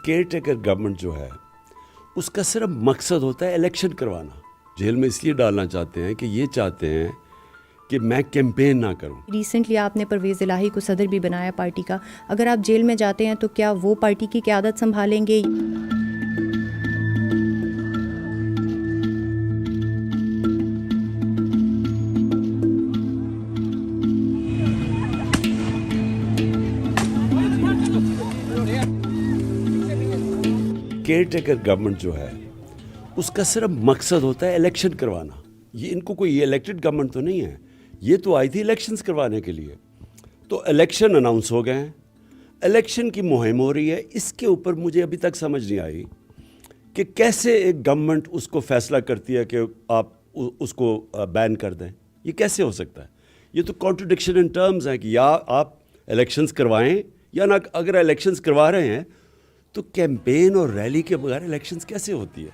Care taker government جو ہے اس کا صرف مقصد ہوتا ہے الیکشن کروانا. جیل میں اس لیے ڈالنا چاہتے ہیں کہ یہ چاہتے ہیں کہ میں کیمپین نہ کروں. ریسنٹلی آپ نے پرویز الہی کو صدر بھی بنایا پارٹی کا. اگر آپ جیل میں جاتے ہیں تو کیا وہ پارٹی کی قیادت سنبھالیں گے؟ کیئر ٹیکر گورنمنٹ جو ہے اس کا صرف مقصد ہوتا ہے الیکشن کروانا. یہ ان کو کوئی الیکٹڈ گورنمنٹ تو نہیں ہے, یہ تو آئی تھی الیکشنز کروانے کے لیے. تو الیکشن اناؤنس ہو گئے ہیں, الیکشن کی مہم ہو رہی ہے. اس کے اوپر مجھے ابھی تک سمجھ نہیں آئی کہ کیسے ایک گورنمنٹ اس کو فیصلہ کرتی ہے کہ آپ اس کو بین کر دیں. یہ کیسے ہو سکتا ہے؟ یہ تو کانٹرڈکشن ان ٹرمز ہیں کہ یا آپ الیکشنز کروائیں یا نہ. اگر الیکشنز کروا رہے ہیں تو کیمپین اور ریلی کے بغیر الیکشنز کیسے ہوتی ہے؟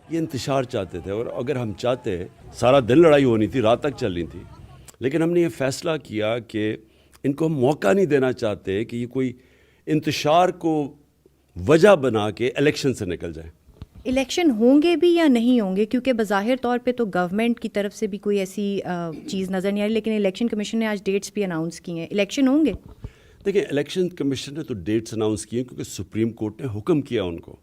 یہ انتشار چاہتے تھے, اور اگر ہم چاہتے, سارا دن لڑائی ہونی تھی, رات تک چلنی تھی, لیکن ہم نے یہ فیصلہ کیا کہ ان کو ہم موقع نہیں دینا چاہتے کہ یہ کوئی انتشار کو وجہ بنا کے الیکشن سے نکل جائیں. الیکشن ہوں گے بھی یا نہیں ہوں گے؟ کیونکہ بظاہر طور پہ تو گورنمنٹ کی طرف سے بھی کوئی ایسی چیز نظر نہیں آ رہی, لیکن الیکشن کمیشن نے آج ڈیٹس بھی اناؤنس کی ہیں. الیکشن ہوں گے؟ دیکھیں, الیکشن کمیشن نے تو ڈیٹس اناؤنس کی ہیں کیونکہ سپریم کورٹ نے حکم کیا ان کو,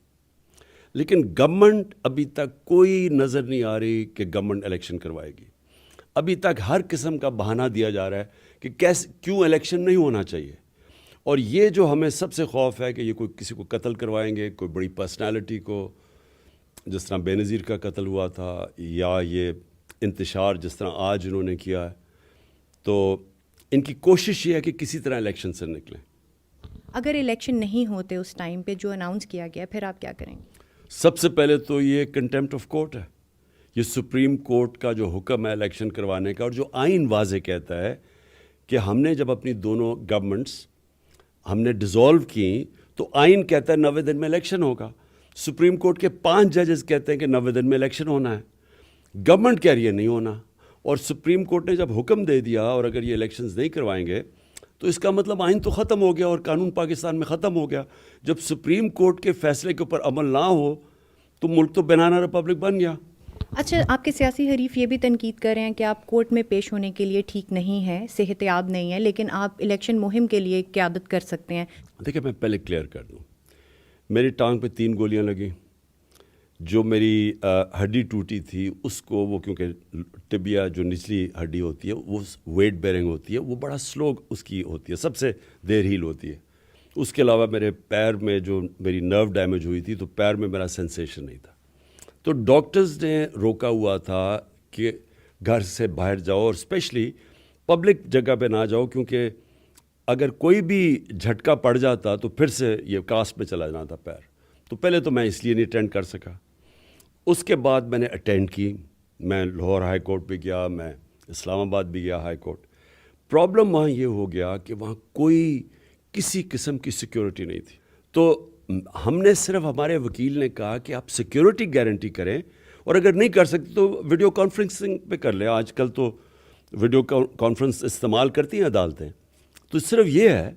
لیکن گورنمنٹ ابھی تک کوئی نظر نہیں آ رہی کہ گورنمنٹ الیکشن کروائے گی. ابھی تک ہر قسم کا بہانہ دیا جا رہا ہے کہ کیوں الیکشن نہیں ہونا چاہیے. اور یہ جو ہمیں سب سے خوف ہے کہ یہ کوئی کسی کو قتل کروائیں گے, کوئی بڑی پرسنالٹی کو, جس طرح بے نظیر کا قتل ہوا تھا, یا یہ انتشار جس طرح آج انہوں نے کیا ہے. تو ان کی کوشش یہ ہے کہ کسی طرح الیکشن سے نکلیں. اگر الیکشن نہیں ہوتے اس ٹائم پہ جو اناؤنس کیا گیا, پھر آپ کیا کریں گے؟ سب سے پہلے تو یہ کنٹیمپٹ آف کورٹ ہے. یہ سپریم کورٹ کا جو حکم ہے الیکشن کروانے کا, اور جو آئین واضح کہتا ہے کہ ہم نے جب اپنی دونوں گورنمنٹس ہم نے ڈیزالو کی تو آئین کہتا ہے 90 دن میں الیکشن ہوگا. سپریم کورٹ کے 5 ججز کہتے ہیں کہ 90 دن میں الیکشن ہونا ہے. گورنمنٹ کہہ رہی ہے نہیں ہونا, اور سپریم کورٹ نے جب حکم دے دیا, اور اگر یہ الیکشنز نہیں کروائیں گے تو اس کا مطلب آئین تو ختم ہو گیا اور قانون پاکستان میں ختم ہو گیا. جب سپریم کورٹ کے فیصلے کے اوپر عمل نہ ہو تو ملک تو بنانا ریپبلک بن گیا. اچھا, آپ کے سیاسی حریف یہ بھی تنقید کر رہے ہیں کہ آپ کورٹ میں پیش ہونے کے لیے ٹھیک نہیں ہیں, صحت یاب نہیں ہے, لیکن آپ الیکشن مہم کے لیے قیادت کر سکتے ہیں. دیکھیں, میں پہلے کلیئر کر دوں, میری ٹانگ پہ 3 گولیاں لگیں. جو میری ہڈی ٹوٹی تھی اس کو, وہ کیونکہ ٹبیا جو نچلی ہڈی ہوتی ہے وہ ویٹ بیرنگ ہوتی ہے, وہ بڑا سلو اس کی ہوتی ہے, سب سے دیر ہیل ہوتی ہے. اس کے علاوہ میرے پیر میں جو میری نرو ڈیمیج ہوئی تھی تو پیر میں میرا سینسیشن نہیں تھا. تو ڈاکٹرز نے روکا ہوا تھا کہ گھر سے باہر جاؤ, اور اسپیشلی پبلک جگہ پہ نہ جاؤ, کیونکہ اگر کوئی بھی جھٹکا پڑ جاتا تو پھر سے یہ کاسٹ میں چلا جانا تھا پیر. تو پہلے تو میں اس لیے نہیں اٹینڈ کر سکا. اس کے بعد میں نے اٹینڈ کی, میں لاہور ہائی کورٹ بھی گیا, میں اسلام آباد بھی گیا ہائی کورٹ. پرابلم وہاں یہ ہو گیا کہ وہاں کوئی کسی قسم کی سیکیورٹی نہیں تھی. تو ہم نے صرف, ہمارے وکیل نے کہا کہ آپ سیکیورٹی گارنٹی کریں, اور اگر نہیں کر سکتے تو ویڈیو کانفرنسنگ پہ کر لیں. آج کل تو ویڈیو کانفرنس استعمال کرتی ہیں عدالتیں. تو صرف یہ ہے.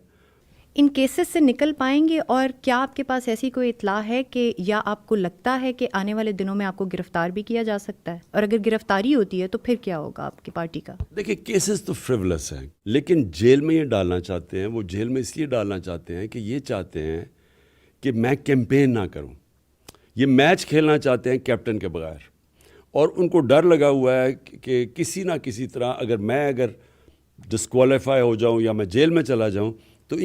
ان کیسز سے نکل پائیں گے؟ اور کیا آپ کے پاس ایسی کوئی اطلاع ہے کہ, یا آپ کو لگتا ہے کہ آنے والے دنوں میں آپ کو گرفتار بھی کیا جا سکتا ہے؟ اور اگر گرفتاری ہوتی ہے تو پھر کیا ہوگا آپ کی پارٹی کا؟ دیکھیں, کیسز تو فریولس ہیں, لیکن جیل میں یہ ڈالنا چاہتے ہیں, وہ جیل میں اس لیے ڈالنا چاہتے ہیں کہ یہ چاہتے ہیں کہ میں کیمپین نہ کروں. یہ میچ کھیلنا چاہتے ہیں کیپٹن کے بغیر, اور ان کو ڈر لگا ہوا ہے کہ کسی نہ کسی طرح اگر ڈسکوالیفائی ہو جاؤں یا میں جیل میں چلا جاؤں تو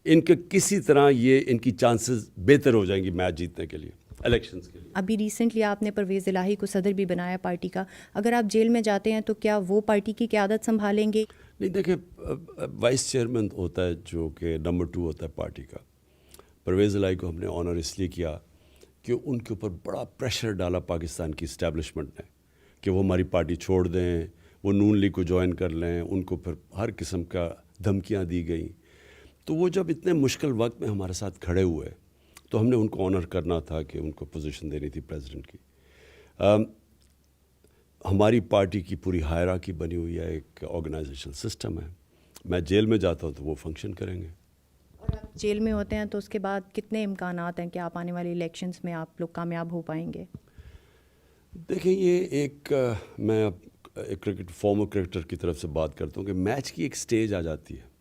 ان کے کسی طرح یہ ان کی چانسز بہتر ہو جائیں گی میچ جیتنے کے لیے, الیکشنز کے لیے. ابھی ریسنٹلی آپ نے پرویز الہی کو صدر بھی بنایا پارٹی کا. اگر آپ جیل میں جاتے ہیں تو کیا وہ پارٹی کی قیادت سنبھالیں گے؟ نہیں, دیکھیں, وائس چیئرمین ہوتا ہے جو کہ نمبر 2 ہوتا ہے پارٹی کا. پرویز الہی کو ہم نے آنر اس لیے کیا کہ ان کے اوپر بڑا پریشر ڈالا پاکستان کی اسٹیبلشمنٹ نے کہ وہ ہماری پارٹی چھوڑ دیں, وہ نون لیگ کو جوائن کر لیں. ان کو پھر ہر قسم کا دھمکیاں دی گئیں. تو وہ جب اتنے مشکل وقت میں ہمارے ساتھ کھڑے ہوئے تو ہم نے ان کو آنر کرنا تھا کہ ان کو پوزیشن دینی تھی پریزیڈنٹ کی. ہماری پارٹی کی پوری ہائرارکی بنی ہوئی ہے, ایک آرگنائزیشن سسٹم ہے. میں جیل میں جاتا ہوں تو وہ فنکشن کریں گے. اور آپ جیل میں ہوتے ہیں تو اس کے بعد کتنے امکانات ہیں کہ آپ آنے والے الیکشنز میں آپ لوگ کامیاب ہو پائیں گے؟ دیکھیں یہ ایک میں ایک کرکٹ فارمر کرکٹر کی طرف سے بات کرتا ہوں کہ میچ کی ایک سٹیج آ جاتی ہے.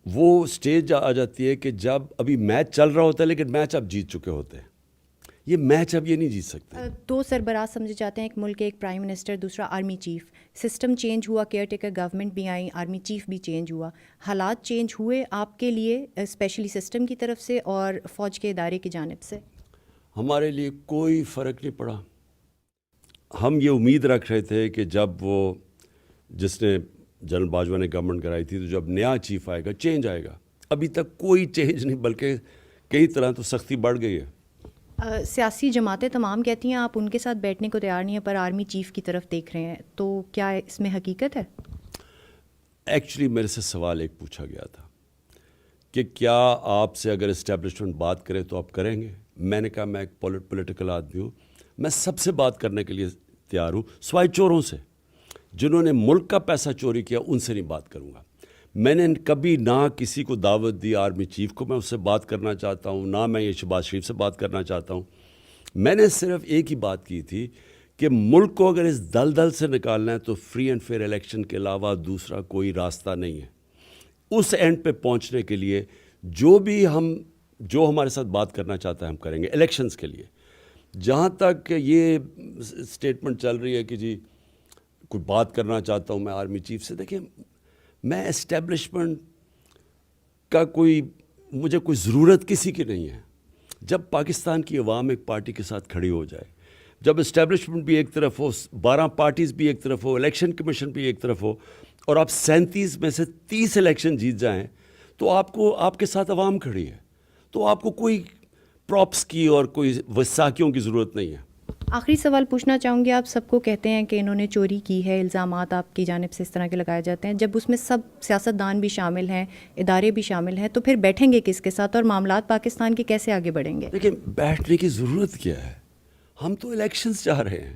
وہ سٹیج آ جاتی ہے کہ جب ابھی میچ چل رہا ہوتا ہے لیکن میچ آپ جیت چکے ہوتے ہیں. یہ میچ اب یہ نہیں جیت سکتے. دو سربراہ سمجھے جاتے ہیں، ایک ملک کے ایک پرائم منسٹر، دوسرا آرمی چیف. سسٹم چینج ہوا، کیئر ٹیکر گورنمنٹ بھی آئی، آرمی چیف بھی چینج ہوا. حالات چینج ہوئے آپ کے لیے اسپیشلی سسٹم کی طرف سے اور فوج کے ادارے کی جانب سے؟ ہمارے لیے کوئی فرق نہیں پڑا. ہم یہ امید رکھ رہے تھے کہ جب وہ جس نے جنرل باجوہ نے گورنمنٹ کرائی تھی تو جب نیا چیف آئے گا چینج آئے گا. ابھی تک کوئی چینج نہیں، بلکہ کئی طرح تو سختی بڑھ گئی ہے. سیاسی جماعتیں تمام کہتی ہیں آپ ان کے ساتھ بیٹھنے کو تیار نہیں ہیں، پر آرمی چیف کی طرف دیکھ رہے ہیں، تو کیا اس میں حقیقت ہے؟ ایکچولی میرے سے سوال ایک پوچھا گیا تھا کہ کیا آپ سے اگر اسٹیبلشمنٹ بات کرے تو آپ کریں گے. میں نے کہا میں ایک پولیٹیکل آدمی ہوں، میں سب سے بات کرنے کے لیے تیار ہوں، سوائے چوروں سے. جنہوں نے ملک کا پیسہ چوری کیا ان سے نہیں بات کروں گا. میں نے کبھی نہ کسی کو دعوت دی آرمی چیف کو میں اس سے بات کرنا چاہتا ہوں، نہ میں یہ شہباز شریف سے بات کرنا چاہتا ہوں. میں نے صرف ایک ہی بات کی تھی کہ ملک کو اگر اس دلدل سے نکالنا ہے تو فری اینڈ فیئر الیکشن کے علاوہ دوسرا کوئی راستہ نہیں ہے. اس اینڈ پہ پہنچنے کے لیے جو ہمارے ساتھ بات کرنا چاہتا ہے ہم کریں گے الیکشنز کے لیے. جہاں تک یہ اسٹیٹمنٹ چل رہی ہے کہ جی کوئی بات کرنا چاہتا ہوں میں آرمی چیف سے، دیکھیں میں اسٹیبلشمنٹ کا مجھے کوئی ضرورت کسی کی نہیں ہے. جب پاکستان کی عوام ایک پارٹی کے ساتھ کھڑی ہو جائے، جب اسٹیبلشمنٹ بھی ایک طرف ہو، 12 پارٹیز بھی ایک طرف ہو، الیکشن کمیشن بھی ایک طرف ہو، اور آپ 37 میں سے 30 الیکشن جیت جائیں تو آپ کے ساتھ عوام کھڑی ہے. تو آپ کو کوئی پراپس کی اور کوئی وثاقیوں کی ضرورت نہیں ہے. آخری سوال پوچھنا چاہوں گی، آپ سب کو کہتے ہیں کہ انہوں نے چوری کی ہے، الزامات آپ کی جانب سے اس طرح کے لگائے جاتے ہیں، جب اس میں سب سیاستدان بھی شامل ہیں، ادارے بھی شامل ہیں، تو پھر بیٹھیں گے کس کے ساتھ اور معاملات پاکستان کے کیسے آگے بڑھیں گے؟ لیکن بیٹھنے کی ضرورت کیا ہے؟ ہم تو الیکشنز چاہ رہے ہیں.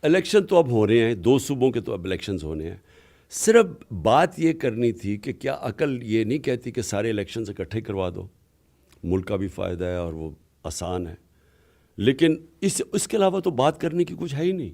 الیکشن تو اب ہو رہے ہیں، 2 صوبوں کے تو اب الیکشنز ہونے ہیں. صرف بات یہ کرنی تھی کہ کیا عقل یہ نہیں کہتی کہ سارے الیکشنز اکٹھے کروا دو، ملک کا بھی فائدہ ہے اور وہ آسان ہے. لیکن اس کے علاوہ تو بات کرنے کی کچھ ہے ہی نہیں.